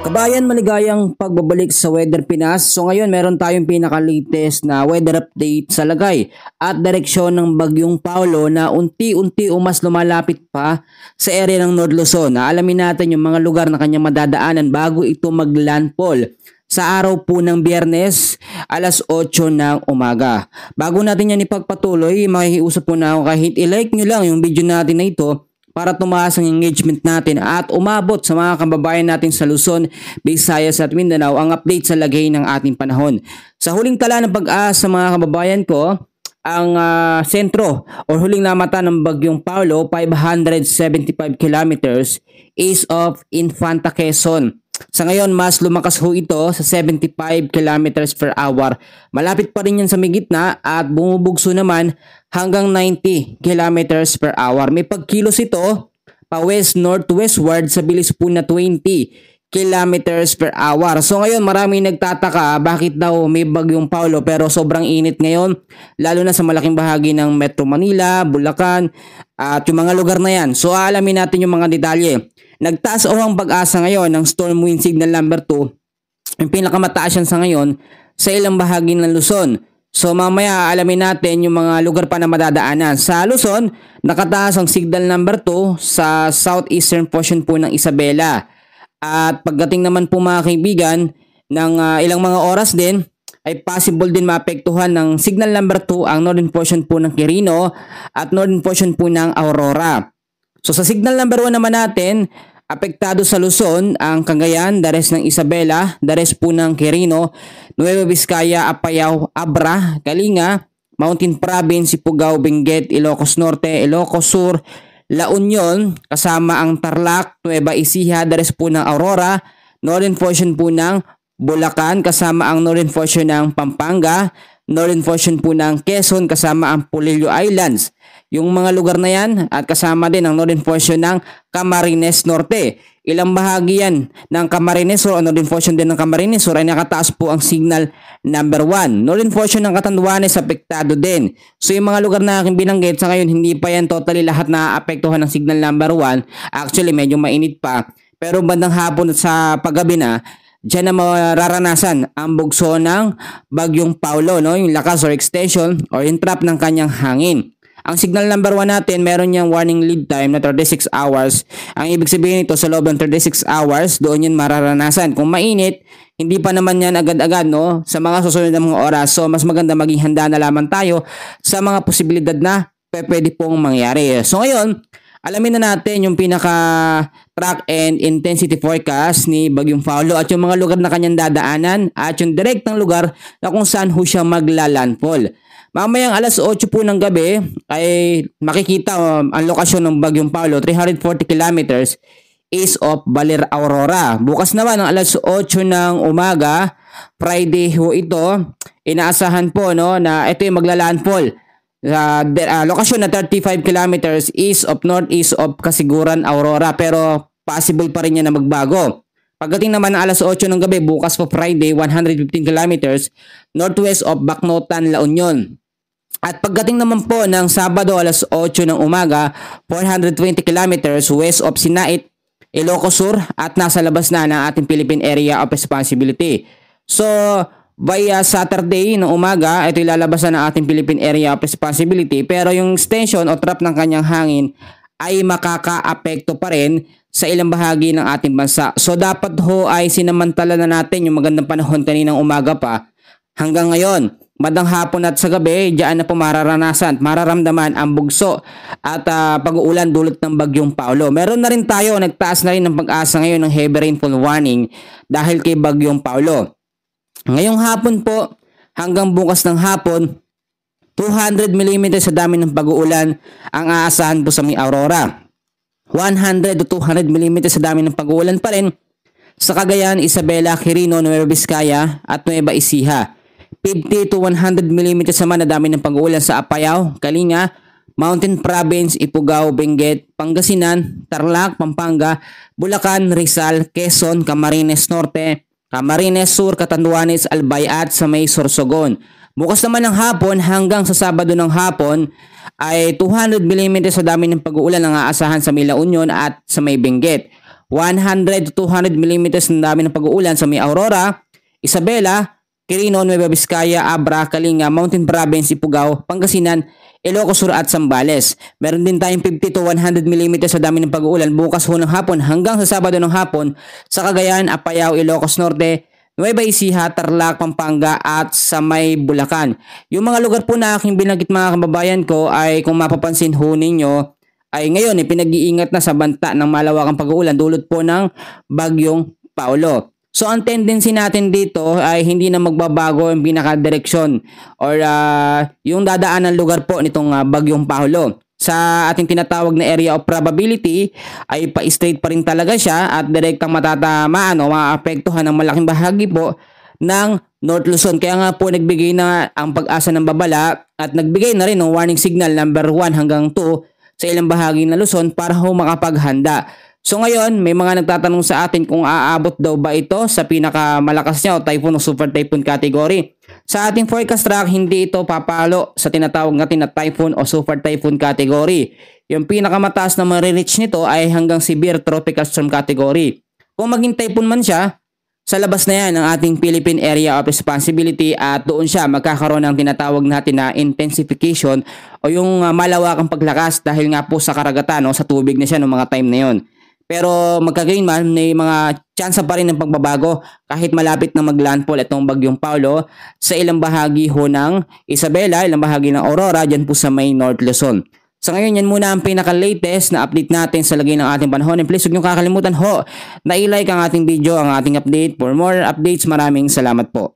Kabayan, maligayang pagbabalik sa Weather Pinas. So ngayon meron tayong pinaka-latest na weather update sa lagay at direksyon ng Bagyong Paolo na unti-unti o mas lumalapit pa sa area ng North Luzon. Alamin natin yung mga lugar na kanyang madadaanan bago ito mag-landfall sa araw po ng Biyernes, alas 8 ng umaga. Bago natin yan ipagpatuloy, makikiusap po na ako kahit i-like nyo lang yung video natin na ito para tumaas ang engagement natin at umabot sa mga kababayan natin sa Luzon, Visayas at Mindanao ang update sa lagay ng ating panahon. Sa huling tala ng pag-asa mga kababayan ko, ang sentro o huling lamata ng Bagyong Paolo, 575 kilometers east of Infanta, Quezon. Sa ngayon, mas lumakas ho ito sa 75 kilometers per hour. Malapit pa rin yan sa may gitna at bumubugso naman hanggang 90 kilometers per hour. May pagkilos ito pa west-northwestward sa bilis po na 20 kilometers per hour. So ngayon, maraming nagtataka bakit daw may Bagyong Paolo pero sobrang init ngayon, lalo na sa malaking bahagi ng Metro Manila, Bulacan at yung mga lugar na yan. So alamin natin yung mga detalye. Nagtaas ang pag-asa ngayon ng storm wind signal number 2. Yung pinakamataas yan sa ngayon sa ilang bahagi ng Luzon. So mamaya alamin natin yung mga lugar pa na madadaanan. Sa Luzon, nakataas ang signal number 2 sa southeastern portion po ng Isabela. At pagdating naman po mga kaibigan, ng ilang mga oras din, ay possible din maapektuhan ng signal number 2 ang northern portion po ng Quirino at northern portion po ng Aurora. So sa signal number 1 naman natin, apektado sa Luzon ang Cagayan, the rest ng Isabela, the rest po ng Quirino, Nueva Vizcaya, Apayao, Abra, Kalinga, Mountain Province, Ifugao, Benguet, Ilocos Norte, Ilocos Sur, La Union, kasama ang Tarlac, Nueva Ecija, the rest po ng Aurora, northern portion po ng Bulacan, kasama ang northern portion ng Pampanga, northern portion po ng Quezon, kasama ang Polillo Islands. Yung mga lugar na yan at kasama din ang northern portion ng Camarines Norte. Ilang bahagi yan ng Camarines Sur o northern portion din ng Camarines Sur ay nakataas po ang signal number 1. Northern portion ng Catanduanes apektado din. So yung mga lugar na aking binanggit sa ngayon hindi pa yan totally lahat na apektuhan ng signal number 1. Actually medyo mainit pa. Pero bandang hapon at sa paggabi na, diyan na mararanasan ang bugso ng Bagyong Paolo, no? Yung lakas or extension or yung trap ng kanyang hangin. Ang signal number 1 natin, meron niyang warning lead time na 36 hours. Ang ibig sabihin nito sa loob ng 36 hours, doon yun mararanasan. Kung mainit, hindi pa naman yan agad-agad, no? Sa mga susunod na mga oras. So, mas maganda maging handa na lamang tayo sa mga posibilidad na pwede pong mangyari. So, ngayon, alamin na natin yung pinaka-track and intensity forecast ni Bagyong Paolo at yung mga lugar na kanyang dadaanan at yung direktang lugar na kung saan ho siya maglalandfall. Mamayang alas 8 po ng gabi ay makikita ang lokasyon ng Bagyong Paolo, 340 kilometers east of Baler, Aurora. Bukas naman ang alas 8 ng umaga, Friday ho ito, inaasahan po no, na ito yung maglalandfall sa lokasyon na 35 kilometers east of northeast of Kasiguran, Aurora. Pero possible pa rin yan na magbago. Pagdating naman ng alas 8 ng gabi, bukas po Friday, 115 kilometers northwest of Bacnotan, La Union. At pagdating naman po ng Sabado alas 8 ng umaga, 420 kilometers west of Sinait, Ilocos Sur at nasa labas na ng ating Philippine Area of Responsibility. So, by Saturday ng umaga, ito ilalabas na ng ating Philippine Area of Responsibility pero yung extension o trap ng kanyang hangin ay makaka-apekto pa rin sa ilang bahagi ng ating bansa. So, dapat ho ay sinamantala na natin yung magandang panahon kaninang umaga pa hanggang ngayon. Madang hapon at sa gabi, diyan na po mararamdaman ang bugso at pag-uulan dulot ng Bagyong Paolo. Meron na rin tayo, nagtaas na rin ng pag-asa ngayon ng heavy rainfall warning dahil kay Bagyong Paolo. Ngayong hapon po, hanggang bukas ng hapon, 200 mm sa dami ng pag-uulan ang aasahan po sa may Aurora. 100 to 200 mm sa dami ng pag-uulan pa rin sa Cagayan, Isabela, Quirino, Nueva Vizcaya at Nueva Ecija. 50 to 100 mm naman na dami ng pag-uulan sa Apayao, Kalinga, Mountain Province, Ifugao, Benguet, Pangasinan, Tarlac, Pampanga, Bulacan, Rizal, Quezon, Camarines Norte, Camarines Sur, Catanduanes, Albay at sa may Sorsogon. Bukas naman ng hapon hanggang sa Sabado ng hapon ay 200 mm sa dami ng pag-uulan ang aasahan sa may La Union at sa may Benguet. 100 to 200 mm ng dami ng pag-uulan sa may Aurora, Isabela, Quirino, Nueva Vizcaya, Abra, Kalinga, Mountain Province, Ifugao, Pangasinan, Ilocos Sur at Zambales. Meron din tayong 50 to 100 mm sa dami ng pag-uulan bukas ho ng hapon hanggang sa Sabado ng hapon sa Cagayan, Apayao, Ilocos Norte, Nueva Ecija, Tarlac, Pampanga at sa may Bulacan. Yung mga lugar po na aking binanggit mga kababayan ko ay kung mapapansin ho ninyo ay ngayon pinag-iingat na sa banta ng malawakang pag-uulan dulot po ng bagyong Paulo. So ang tendency natin dito ay hindi na magbabago yung pinaka-direksyon or yung dadaan ng lugar po nitong bagyong Paulo. Sa ating tinatawag na area of probability ay pa-straight pa rin talaga siya at direktang matatamaan o maapektuhan ng malaking bahagi po ng North Luzon. Kaya nga po nagbigay na ang Pag-asa ng babala at nagbigay na rin ng warning signal number 1 hanggang 2 sa ilang bahagi ng Luzon para ho makapaghanda. So ngayon, may mga nagtatanong sa atin kung aabot daw ba ito sa pinakamalakas niya o typhoon o super typhoon category. Sa ating forecast track, hindi ito papalo sa tinatawag natin na typhoon o super typhoon category. Yung pinakamataas na marireach nito ay hanggang severe tropical storm category. Kung maging typhoon man siya, sa labas na yan ang ating Philippine Area of Responsibility at doon siya magkakaroon ng tinatawag natin na intensification o yung malawakang paglakas dahil nga po sa karagatan o sa tubig na siya noong mga time na yon. Pero magkagayon man, may mga tsansa pa rin ng pagbabago kahit malapit na maglandfall itong bagyong Paulo sa ilang bahagi ho ng Isabela, ilang bahagi ng Aurora, dyan po sa may North Luzon. Sa ngayon, yan muna ang pinaka-latest na update natin sa lagay ng ating panahon. And please huwag niyong kakalimutan ho na i-like ang ating video, ang ating update. For more updates, maraming salamat po.